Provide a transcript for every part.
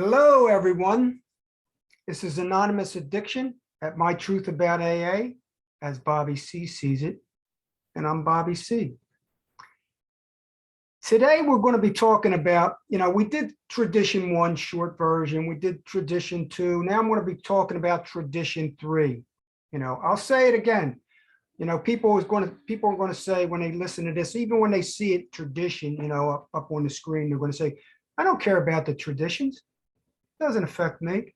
Hello, everyone. This is Anonymous Addiction at My Truth About AA, as Bobby C sees it, and I'm Bobby C. Today, we're going to be talking about, we did Tradition 1 short version, we did Tradition 2. Now I'm going to be talking about Tradition 3. I'll say it again. People are going to say when they listen to this, even when they see it tradition, up on the screen, they're going to say, I don't care about the traditions. Doesn't affect me.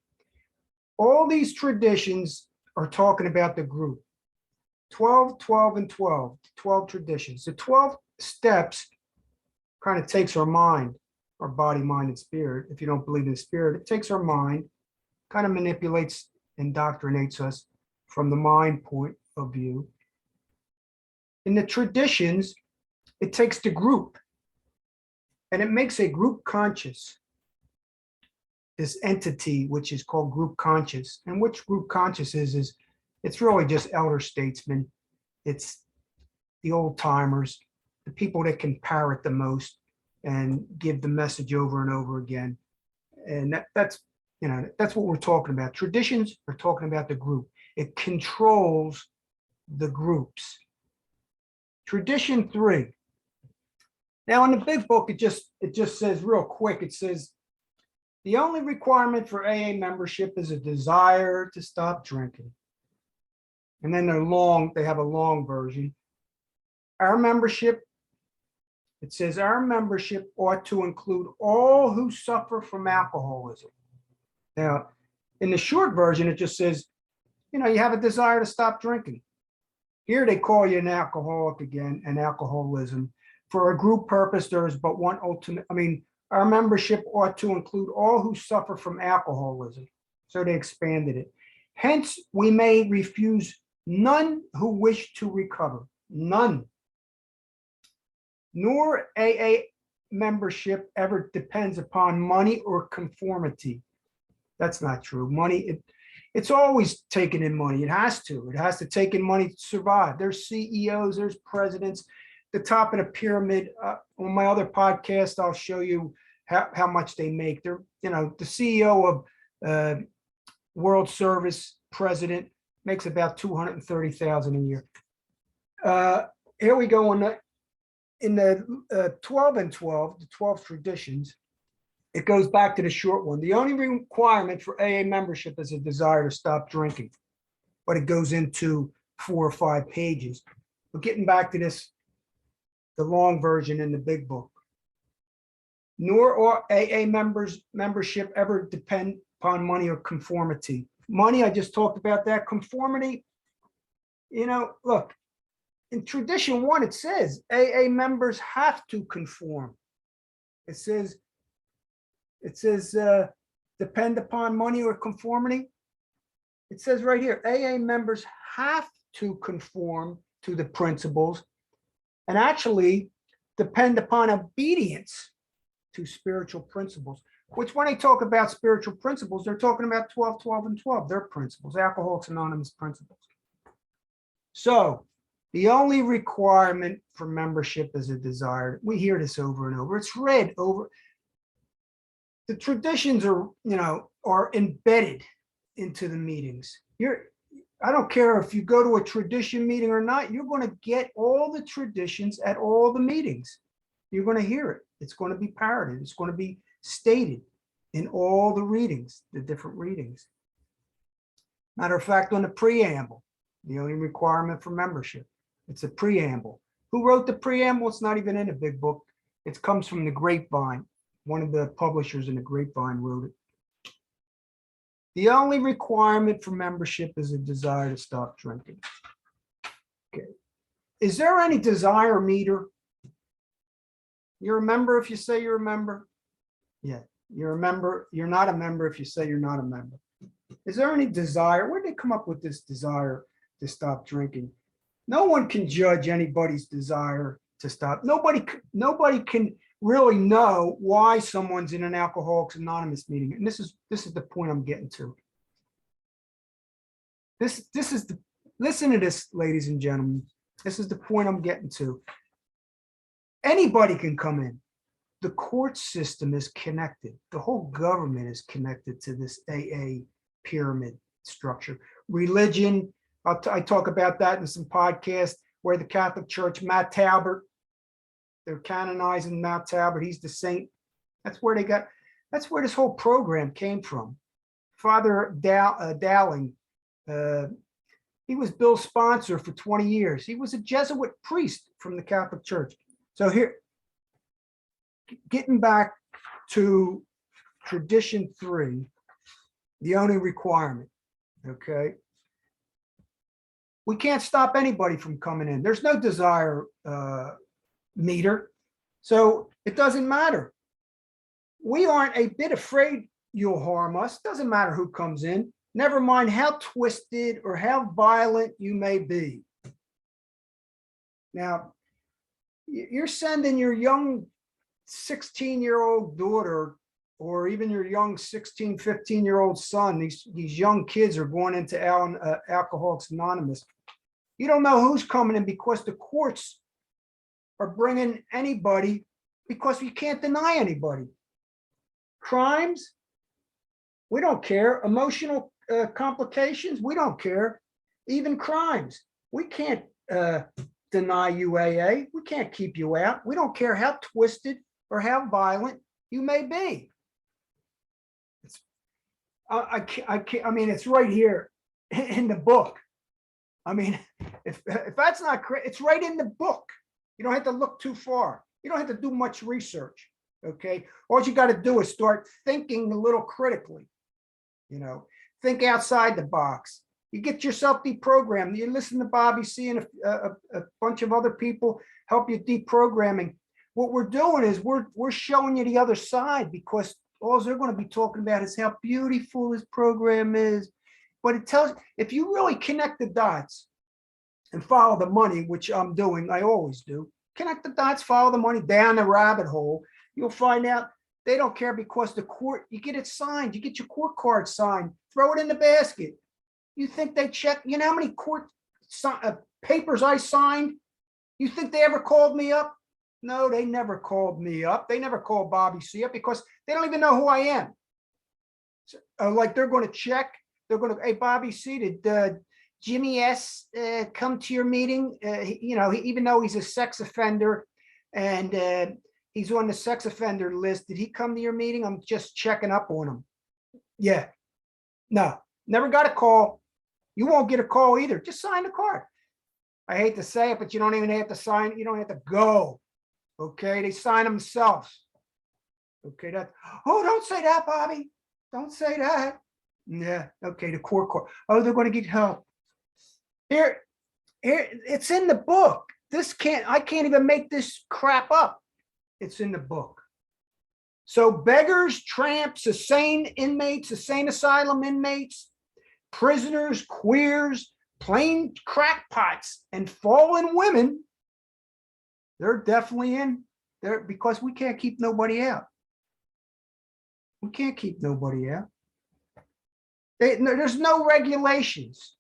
All these traditions are talking about the group. 12, 12, and 12, 12 traditions. The 12 steps kind of takes our mind, our body, mind, and spirit. If you don't believe in spirit, it takes our mind, kind of manipulates, indoctrinates us from the mind point of view. In the traditions, it takes the group and it makes a group conscious. This entity, which is called group conscious, and which group conscious is it's really just elder statesmen. It's the old timers, the people that can parrot the most and give the message over and over again. And that's what we're talking about. Traditions are talking about the group. It controls the groups. Tradition 3. Now in the big book, it just says real quick, it says, the only requirement for AA membership is a desire to stop drinking. And then they have a long version. Our membership, it says our membership ought to include all who suffer from alcoholism. Now, in the short version, it just says, you have a desire to stop drinking. Here they call you an alcoholic again, and alcoholism. For a group purpose, there is but one ultimate, our membership ought to include all who suffer from alcoholism. So they expanded it. Hence, we may refuse none who wish to recover. None. Nor AA membership ever depends upon money or conformity. That's not true. Money, it's always taken in money. It has to. It has to take in money to survive. There's CEOs, there's presidents. The top of the pyramid. On my other podcast, I'll show you how much they make. They're, the CEO of World Service president makes about $230,000 a year. Here we go in the 12 and 12, the 12 traditions. It goes back to the short one. The only requirement for AA membership is a desire to stop drinking, but it goes into 4 or 5 pages. But getting back to this, the long version in the big book. Nor are AA membership ever depend upon money or conformity. Money, I just talked about that. Conformity, look, in Tradition 1, it says AA members have to conform. It says depend upon money or conformity. It says right here, AA members have to conform to the principles and actually depend upon obedience to spiritual principles, which when they talk about spiritual principles, they're talking about 12, 12, and 12, their principles, Alcoholics Anonymous principles. So the only requirement for membership is a desire. We hear this over and over. It's read over. The traditions are embedded into the meetings. I don't care if you go to a tradition meeting or not, you're going to get all the traditions at all the meetings. You're going to hear it. It's going to be parroted. It's going to be stated in all the readings, the different readings. Matter of fact, on the preamble, the only requirement for membership, it's a preamble. Who wrote the preamble? It's not even in a big book. It comes from the Grapevine. One of the publishers in the Grapevine wrote it. The only requirement for membership is a desire to stop drinking. Okay. Is there any desire meter? You're a member if you say you're a member. Yeah, you're a member. You're not a member if you say you're not a member. Is there any desire? Where did they come up with this desire to stop drinking? No one can judge anybody's desire to stop. Nobody can really know why someone's in an Alcoholics Anonymous meeting. And this is the point I'm getting to. Listen to this, ladies and gentlemen. This is the point I'm getting to. Anybody can come in. the court system is connected. The whole government is connected to this AA pyramid structure. Religion, I talk about that in some podcasts where the Catholic Church, Matt Talbert, they're canonizing Matt Talbert. He's the saint. That's where this whole program came from. Father Dowling, he was Bill's sponsor for 20 years. He was a Jesuit priest from the Catholic Church. So here, getting back to tradition 3, the only requirement, okay? We can't stop anybody from coming in. There's no desire meter. So it doesn't matter. We aren't a bit afraid you'll harm us. Doesn't matter who comes in. Never mind how twisted or how violent you may be. Now, you're sending your young 16-year-old daughter or even your young 16, 15-year-old son. These young kids are going into Alcoholics Anonymous. You don't know who's coming in because the courts are bringing anybody because you can't deny anybody. Crimes, we don't care. Emotional complications, we don't care. Even crimes, we can't deny you AA. We can't keep you out. We don't care how twisted or how violent you may be. I can't. I mean, it's right here in the book. I mean, if that's not correct, it's right in the book. You don't have to look too far. You don't have to do much research. Okay. All you got to do is start thinking a little critically. You know, think outside the box. You get yourself deprogrammed. You listen to Bobby C and a bunch of other people help you deprogramming. What we're doing is we're showing you the other side, because all they're going to be talking about is how beautiful this program is. But it tells, if you really connect the dots and follow the money, which I'm doing, I always do, connect the dots, follow the money down the rabbit hole, you'll find out they don't care, because the court, you get it signed, you get your court card signed, throw it in the basket. You think they check, you know how many court papers I signed? You think they ever called me up? No, they never called me up. They never called Bobby C up because they don't even know who I am. So, like they're going to check. They're going to, hey, Bobby C, did Jimmy S come to your meeting? You know, even though he's a sex offender and he's on the sex offender list, did he come to your meeting? I'm just checking up on him. Yeah. No, never got a call. You won't get a call either. Just sign the card. I hate to say it, but you don't even have to sign. You don't have to go. Okay, they sign themselves. Okay, oh, don't say that, Bobby. Don't say that. Yeah, okay, the court. Oh, they're going to get help. Here, it's in the book. I can't even make this crap up. It's in the book. So beggars, tramps, insane inmates, insane asylum inmates, prisoners, queers, plain crackpots, and fallen women, they're definitely in there, because we can't keep nobody out. We can't keep nobody out. There's no regulations.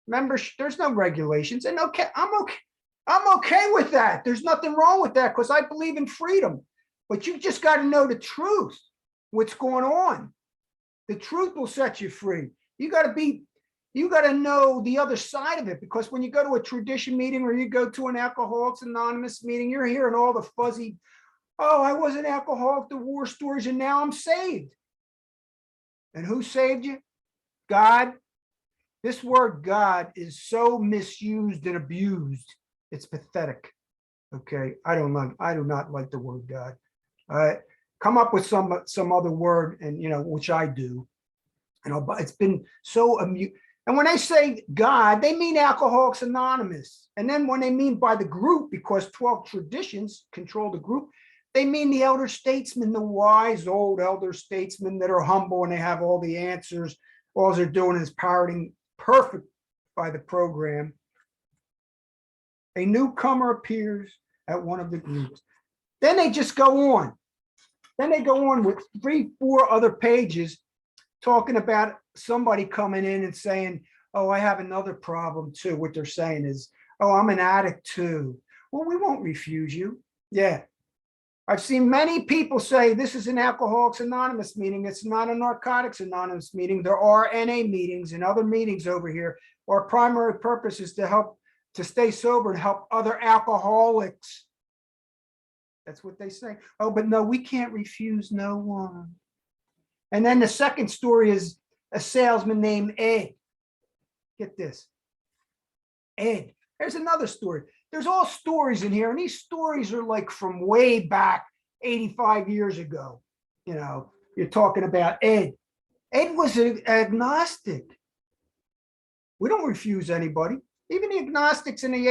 Remember, there's no regulations. And okay, I'm okay with that. There's nothing wrong with that, because I believe in freedom. But you just got to know the truth, what's going on. The truth will set you free. You got to know the other side of it, because when you go to a tradition meeting or you go to an Alcoholics Anonymous meeting, you're hearing all the fuzzy, oh, I was an alcoholic, the war stories, and now I'm saved. And who saved you? God. This word God is so misused and abused. It's pathetic. Okay. I do not like the word God. Come up with some other word, and which I do. It's been so amused. And when they say God, they mean Alcoholics Anonymous. And then when they mean by the group, because 12 traditions control the group, they mean the elder statesmen, the wise old elder statesmen that are humble and they have all the answers. All they're doing is parroting perfect by the program. A newcomer appears at one of the groups. Then they just go on. Then they go on with 3, 4 other pages talking about somebody coming in and saying, oh, I have another problem too. What they're saying is, oh, I'm an addict too. Well, we won't refuse you. Yeah. I've seen many people say this is an Alcoholics Anonymous meeting. It's not a Narcotics Anonymous meeting. There are NA meetings and other meetings over here. Our primary purpose is to help to stay sober and help other alcoholics. That's what they say. Oh, but no, we can't refuse no one. And then the second story is a salesman named Ed. Get this. Ed. There's another story. There's all stories in here, and these stories are like from way back 85 years ago. You know, you're talking about Ed. Ed was an agnostic. We don't refuse anybody, even the agnostics and the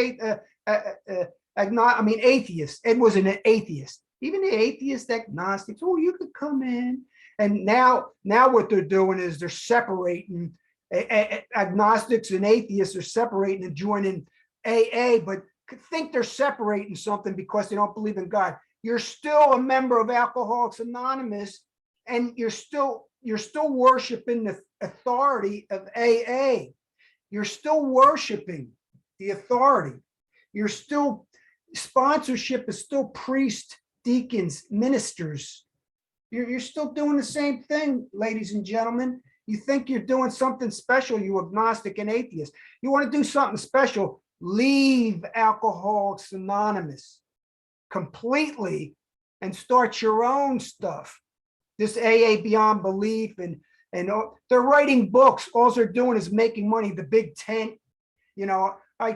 atheists. Ed was an atheist. Even the atheist agnostics. Oh, you could come in. And now what they're doing is they're separating. Agnostics and atheists are separating and joining AA, but think they're separating something because they don't believe in God. You're still a member of Alcoholics Anonymous, and you're still worshiping the authority of AA. You're still worshiping the authority. You're still, sponsorship is still priests, deacons, ministers. You're still doing the same thing, ladies and gentlemen. You think you're doing something special, you agnostic and atheist. You want to do something special, leave Alcoholics Anonymous completely and start your own stuff. This AA Beyond Belief, and they're writing books. All they're doing is making money. The big tent, you know, I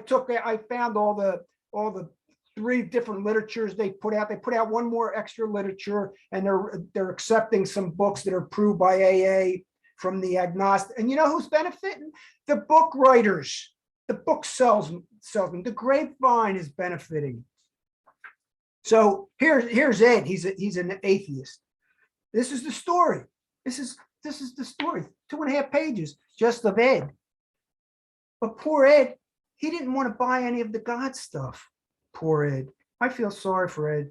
found all the 3 different literatures they put out. They put out one more extra literature, and they're accepting some books that are approved by AA from the agnostic. And you know who's benefiting? The book writers, the book salesman, the grapevine is benefiting. So here's Ed. He's an atheist. This is the story. This is the story. 2.5 pages just of Ed. But poor Ed, he didn't want to buy any of the God stuff. Poor Ed. I feel sorry for Ed.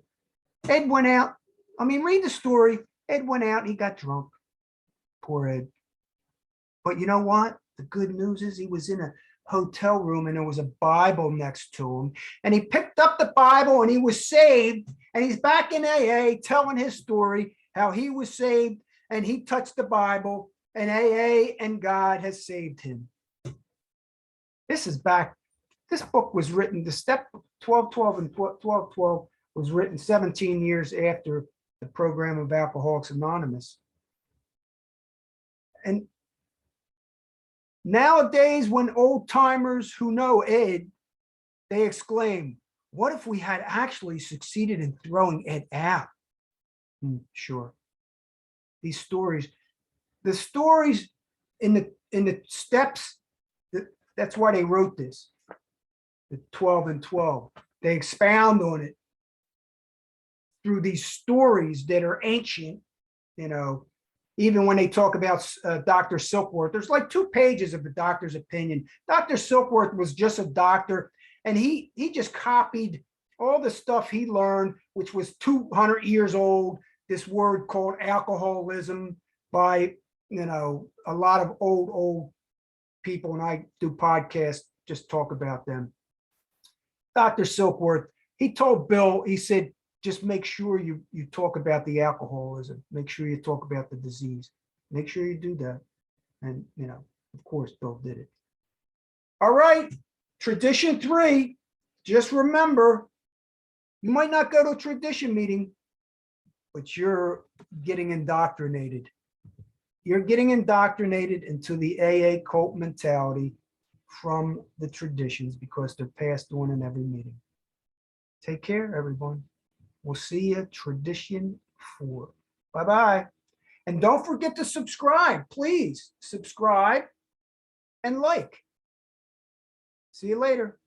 Ed went out. I mean, read the story. Ed went out. He got drunk. Poor Ed. But you know what? The good news is he was in a hotel room and there was a Bible next to him. And he picked up the Bible and he was saved. And he's back in AA telling his story, how he was saved and he touched the Bible and AA and God has saved him. This is back. This book was written, the Step 1212 and 1212 was written 17 years after the program of Alcoholics Anonymous. And nowadays, when old timers who know Ed, they exclaim, what if we had actually succeeded in throwing Ed out? Sure. These stories, the stories in the steps, that's why they wrote this, the 12 and 12. They expound on it through these stories that are ancient, you know. Even when they talk about Dr. Silkworth, there's like 2 pages of the doctor's opinion. Dr. Silkworth was just a doctor, and he just copied all the stuff he learned, which was 200 years old, this word called alcoholism by, you know, a lot of old people, and I do podcasts, just talk about them. Dr. Silkworth, he told Bill, he said, just make sure you talk about the alcoholism. Make sure you talk about the disease. Make sure you do that. And, you know, of course, Bill did it. All right, tradition 3, just remember, you might not go to a tradition meeting, but you're getting indoctrinated. You're getting indoctrinated into the AA cult mentality from the traditions because they're passed on in every meeting. Take care, everyone. We'll see you tradition 4. Bye-bye. And don't forget to subscribe. Please subscribe and like. See you later.